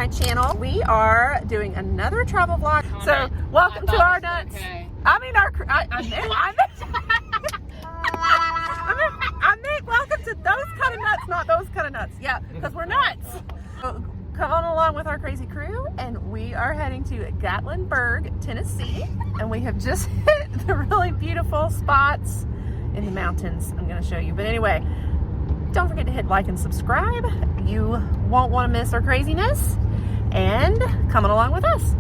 my channel. We are doing another travel vlog. So welcome to our nuts. Okay. I mean welcome to those kind of nuts, not those kind of nuts. Yeah, because we're nuts. So, come on along with our crazy crew, and we are heading to Gatlinburg, Tennessee, and we have just hit the really beautiful spots in the mountains I'm going to show you. But anyway, don't forget to hit like and subscribe. You won't want to miss our craziness, and coming along with us.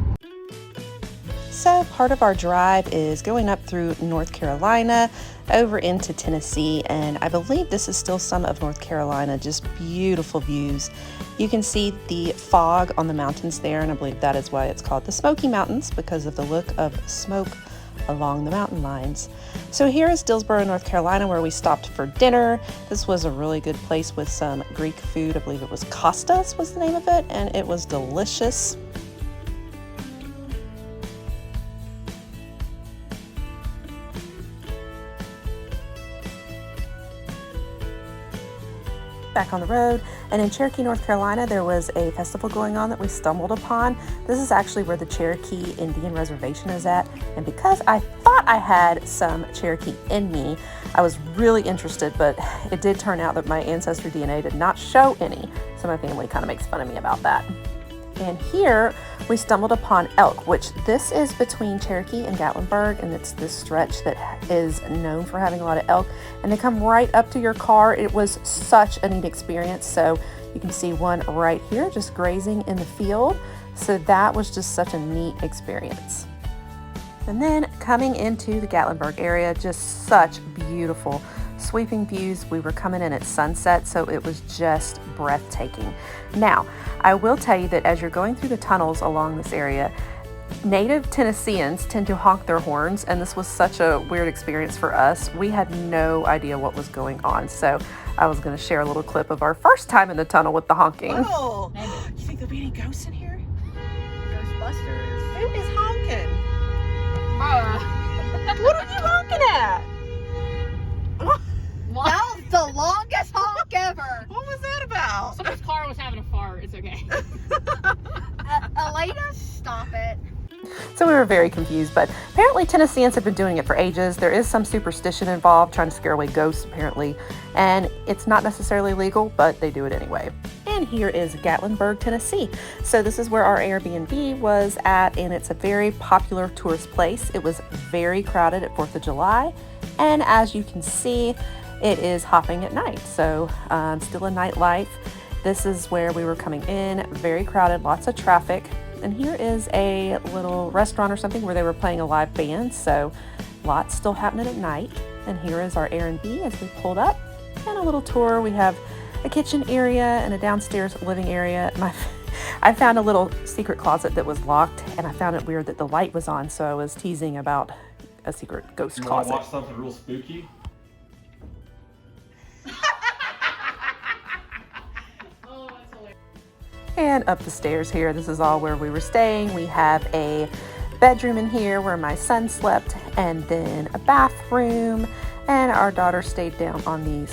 So part of our drive is going up through North Carolina over into Tennessee, and I believe this is still some of North Carolina. Just beautiful views. You can see the fog on the mountains there, and I believe that is why it's called the Smoky Mountains, because of the look of smoke along the mountain lines. So here is Dillsboro, North Carolina, where we stopped for dinner. This was a really good place with some Greek food. I believe it was Costas was the name of it, and it was delicious. Back on the road, and in Cherokee, North Carolina, there was a festival going on that we stumbled upon. This is actually where the Cherokee Indian Reservation is at, and because I thought I had some Cherokee in me, I was really interested, but it did turn out that my ancestry DNA did not show any, so my family kind of makes fun of me about that. And here we stumbled upon elk, which this is between Cherokee and Gatlinburg, and it's this stretch that is known for having a lot of elk, and they come right up to your car. It was such a neat experience. So you can see one right here just grazing in the field. So that was just such a neat experience. And then coming into the Gatlinburg area, just such beautiful sweeping views. We were coming in at sunset, so it was just breathtaking. Now, I will tell you that as you're going through the tunnels along this area, native Tennesseans tend to honk their horns, and this was such a weird experience for us. We had no idea what was going on, so I was going to share a little clip of our first time in the tunnel with the honking. Oh, you think there'll be any ghosts in here? Ghostbusters. Who is honking? What are you honking at? That was the longest honk ever. What was that about? Someone's car was having a fart. It's okay. Elena, stop it. So we were very confused, but apparently Tennesseans have been doing it for ages. There is some superstition involved, trying to scare away ghosts apparently, and it's not necessarily legal, but they do it anyway. And here is Gatlinburg, Tennessee. So this is where our Airbnb was at, and it's a very popular tourist place. It was very crowded at 4th of July, and as you can see, it is hopping at night, so still a nightlife. This is where we were coming in, very crowded, lots of traffic. And here is a little restaurant or something where they were playing a live band, so lots still happening at night. And here is our Airbnb as we pulled up, and a little tour. We have a kitchen area and a downstairs living area. I found a little secret closet that was locked, and I found it weird that the light was on, so I was teasing about a secret ghost closet. Want to watch something real spooky? And up the stairs here, this is all where we were staying. We have a bedroom in here where my son slept, and then a bathroom, and our daughter stayed down on the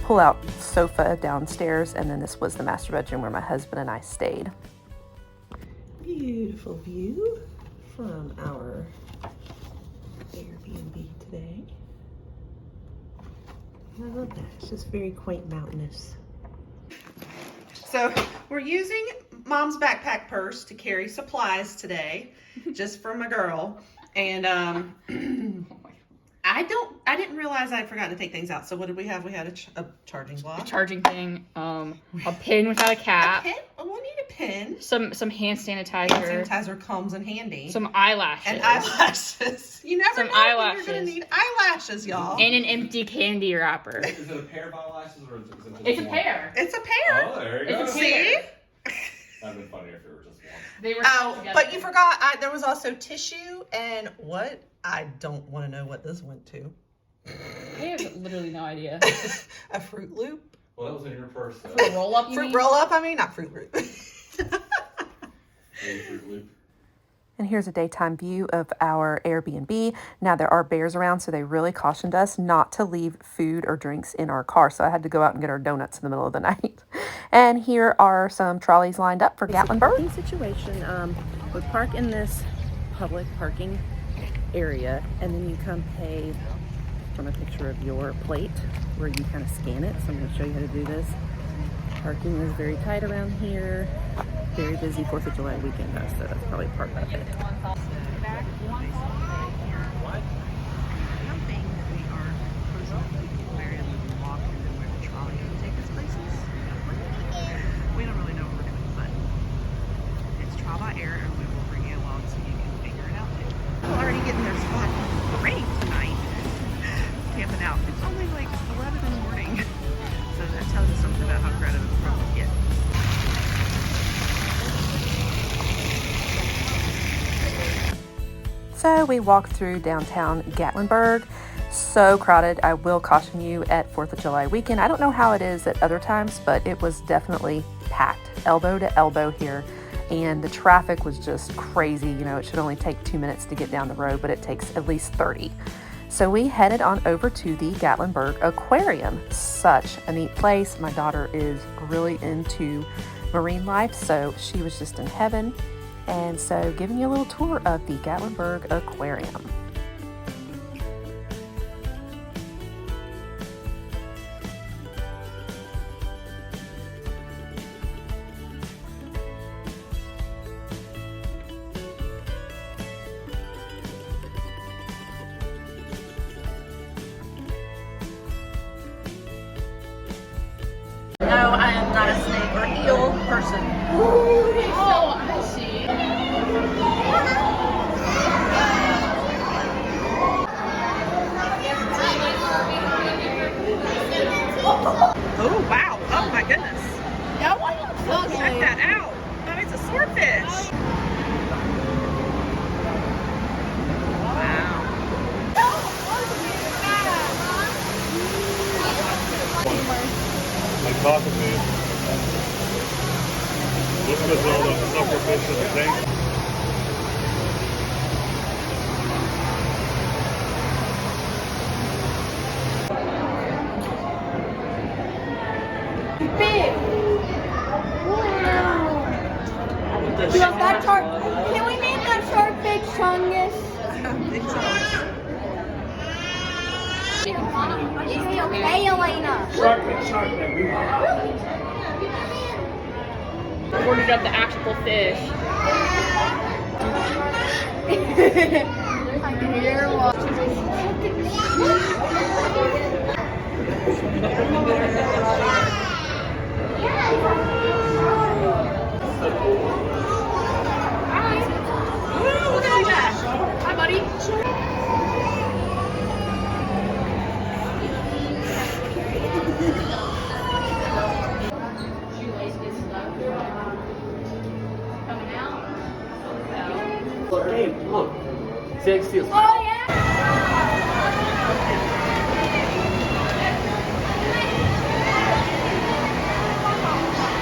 pull-out sofa downstairs, and then this was the master bedroom where my husband and I stayed. Beautiful view from our Airbnb today. I love that. It's just very quaint mountainous. So we're using Mom's backpack purse to carry supplies today, just for my girl. And I didn't realize I'd forgotten to take things out. So what did we have? We had a charging block, A charging thing, a pin without a cap. A pin? Oh, we need a pin. Some hand sanitizer. Hand sanitizer comes in handy. Some eyelashes. And eyelashes. You never Some know eyelashes. when you're gonna need eyelashes, y'all. And an empty candy wrapper. Is it a pair of eyelashes or is it just It's a one? pair. It's a pair. Oh, there you go. It's a See? pair. That'd been funnier if it were just one. They were Oh, together. but you forgot, there was also tissue and what? I don't want to know what this went to. I have literally no idea. A Fruit Loop? Well, that was in your purse, though. For a roll up, you Fruit mean? roll up, I mean, not Fruit Loop. Fruit Loop. And here's a daytime view of our Airbnb. Now there are bears around, so they really cautioned us not to leave food or drinks in our car. So I had to go out and get our donuts in the middle of the night. And here are some trolleys lined up for Gatlinburg. Parking situation, we park in this public parking area, and then you come pay from a picture of your plate where you kind of scan it. So I'm going to show you how to do this. Parking is very tight around here. Very busy 4th of July weekend though, so that's probably part of it. Camping, we are cruising up the aquarium. We can walk and then where the trolley can take us places. We don't really know what we're doing, but it's trial by error, and we will bring you along so you can figure it out. People already getting their spot great tonight, camping out. It's only like 11 in the morning, so that tells you something about how crowded it's probably get. So we walked through downtown Gatlinburg. So crowded. I will caution you at 4th of July weekend. I don't know how it is at other times, but it was definitely packed, elbow to elbow here. And the traffic was just crazy. You know, it should only take 2 minutes to get down the road, but it takes at least 30. So we headed on over to the Gatlinburg Aquarium. Such a neat place. My daughter is really into marine life, so she was just in heaven. And so giving you a little tour of the Gatlinburg Aquarium. No, I am not a snake or eel person. Oh, I see. Oh, wow. Oh, my goodness. Check that out. Oh, it's a swordfish. Wow. Like talking to you. Look at all the suckerfish in the tank. You want that shark? Can we name that shark Big Chungus? Hey, Elena. Ordered up the actual fish. I can hear Hi, buddy. Hey, look. Six seals. Oh, yeah.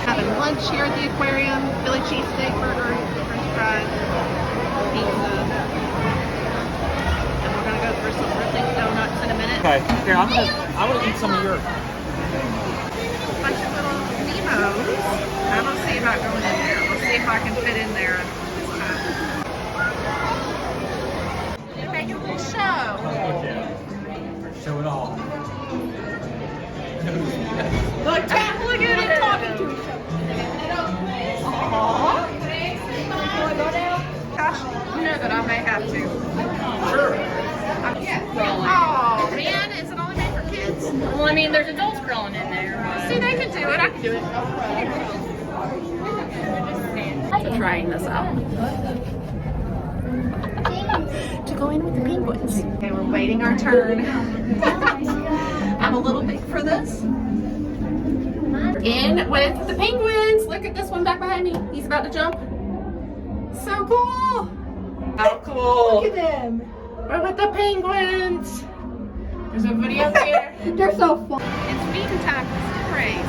Having lunch here at the aquarium. Philly cheesesteak burger, french fries, pizza. And we're going to go for some Ripley donuts in a minute. Okay, here, I want to eat some of yours. Bunch of little Nemos. I don't see about going in there. We'll see if I can fit in there this time. Make a little show. Show it all. Look at it. Talking to each other. Gosh, you know that I may have to. Sure. Oh man, is it only made for kids? Well, I mean, there's adults crawling in there. See, they can do it. I can do it. So trying this out. To go in with the penguins. Okay, we're waiting our turn. I'm a little big for this. In with the penguins. Look at this one back behind me. He's about to jump. So cool. How cool. Look at them. We're with the penguins. There's a video here. They're so fun. It's feeding time for some rays.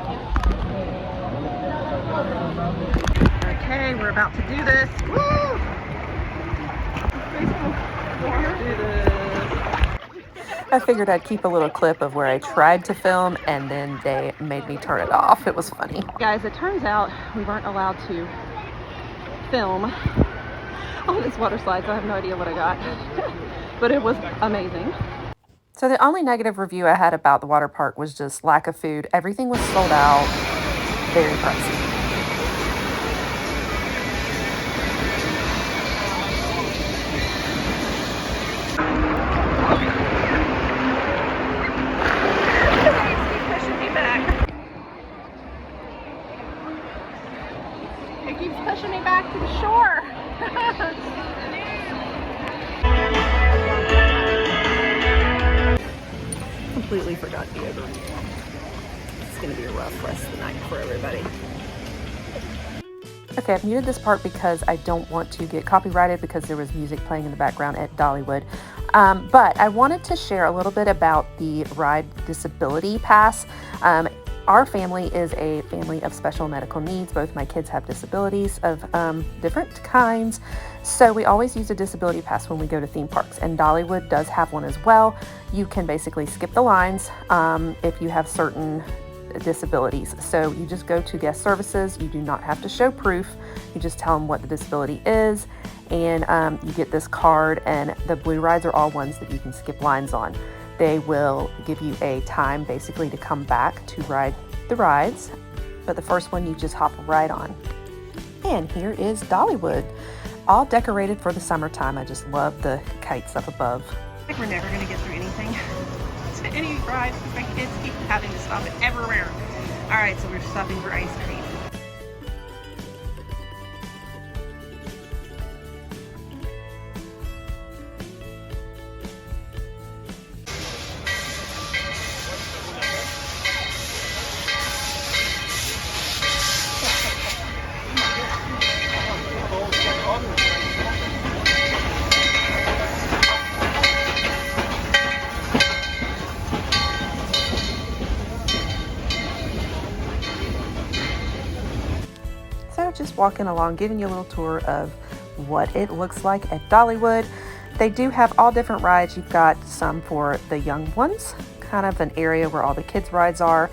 Okay, we're about to do this. Woo! Do this. I figured I'd keep a little clip of where I tried to film and then they made me turn it off. It was funny. Guys, it turns out we weren't allowed to film on this water slide, so I have no idea what I got. But it was amazing. So the only negative review I had about the water park was just lack of food. Everything was sold out, very pricey. It keeps pushing me back to the shore. Completely forgot deodorant. It's going to be a rough rest of the night for everybody. Okay, I've muted this part because I don't want to get copyrighted because there was music playing in the background at Dollywood. But I wanted to share a little bit about the ride disability pass. Our family is a family of special medical needs. Both my kids have disabilities of different kinds. So we always use a disability pass when we go to theme parks, and Dollywood does have one as well. You can basically skip the lines if you have certain disabilities. So you just go to guest services. You do not have to show proof. You just tell them what the disability is, and you get this card, and the blue rides are all ones that you can skip lines on. They will give you a time basically to come back to ride the rides, but the first one you just hop right on. And here is Dollywood, all decorated for the summertime. I just love the kites up above. I think we're never going to get through anything. To any rides, my kids keep having to stop it everywhere. All right, so we're stopping for ice cream. Just walking along, giving you a little tour of what it looks like at Dollywood. They do have all different rides. You've got some for the young ones, kind of an area where all the kids' rides are,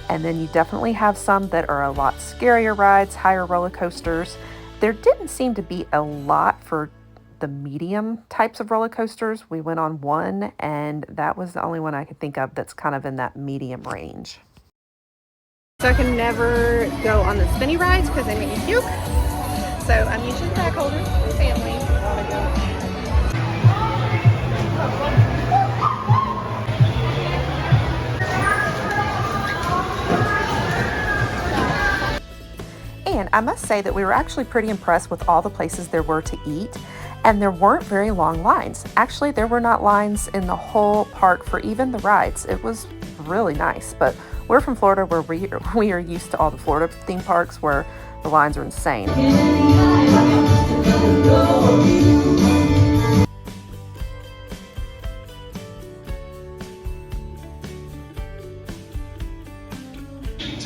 and then you definitely have some that are a lot scarier rides, higher roller coasters. There didn't seem to be a lot for the medium types of roller coasters. We went on one, and that was the only one I could think of that's kind of in that medium range. So I can never go on the spinny rides because they make me puke. So I'm usually bag holder for family. And I must say that we were actually pretty impressed with all the places there were to eat, and there weren't very long lines. Actually, there were not lines in the whole park for even the rides. It was really nice, but we're from Florida, where we are used to all the Florida theme parks where the lines are insane. To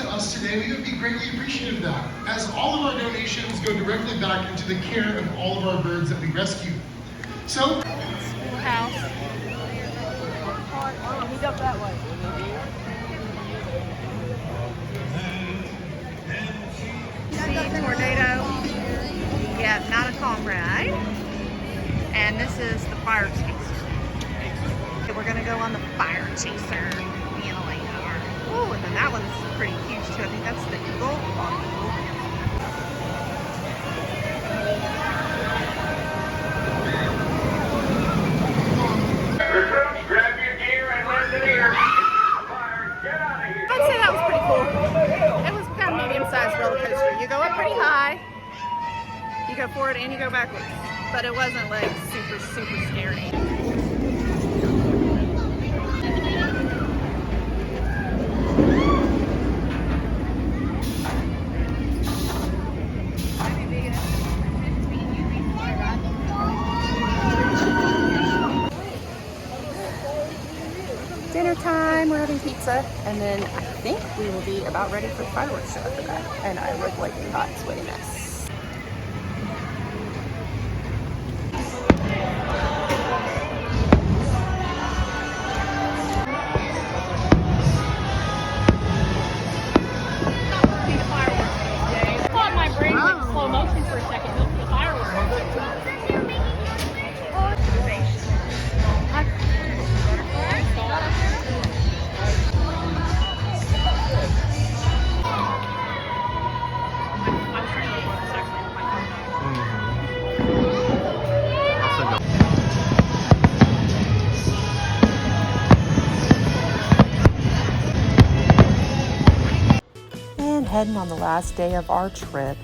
us today, we would be greatly appreciative of that, as all of our donations go directly back into the care of all of our birds that we rescue. So, House. He's up that way. See, tornado. Yeah, not a calm ride. And this is the fire chaser. Okay, we're gonna go on the fire chaser. Me and Elena are. Oh, and then that one's pretty huge too. I think that's the Eagle. Recruits, grab your gear and listen here. Fire, get out of here. I'd say that was pretty cool. It was kind of medium-sized roller coaster. You go up pretty high, you go forward, and you go backwards. But it wasn't like super, super scary. dinner time. We're having pizza, and then I think we will be about ready for the fireworks show after that. And I look like a hot, sweaty mess. Thought my brain went slow motion for a second. Look at the fireworks. And heading on the last day of our trip,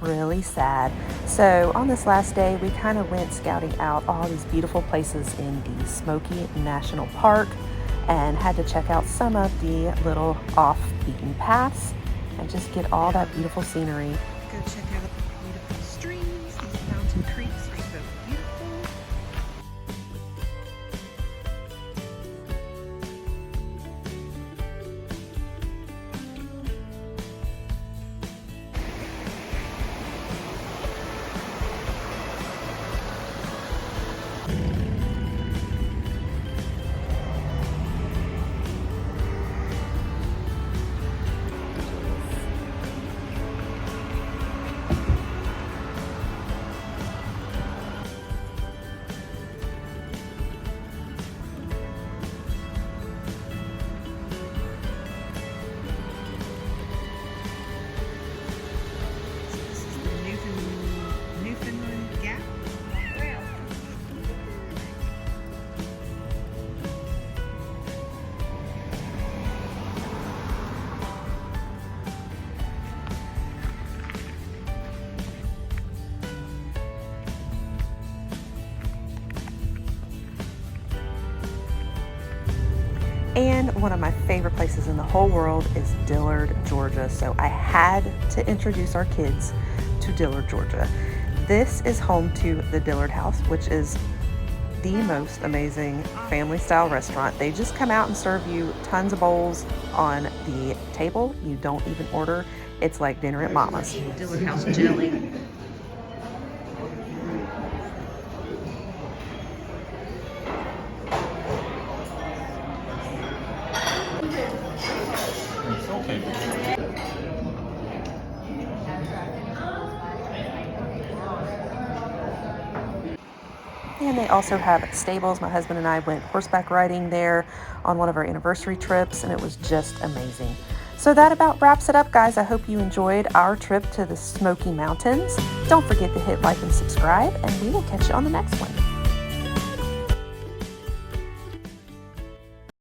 really sad. So on this last day, we kind of went scouting out all these beautiful places in the Smoky National Park and had to check out some of the little off-beaten paths and just get all that beautiful scenery. Go check out the beautiful streams. These mountain creeks are so beautiful. This is the Newfoundland Gap. And one of my favorite places in the whole world is Dillard, Georgia. So I had to introduce our kids to Dillard, Georgia. This is home to the Dillard House, which is the most amazing family style restaurant. They just come out and serve you tons of bowls on the table. You don't even order. It's like dinner at Mama's. Dillard House jelly. And they also have stables. My husband and I went horseback riding there on one of our anniversary trips, and it was just amazing. So that about wraps it up, guys. I hope you enjoyed our trip to the Smoky Mountains. Don't forget to hit like and subscribe, and we will catch you on the next one.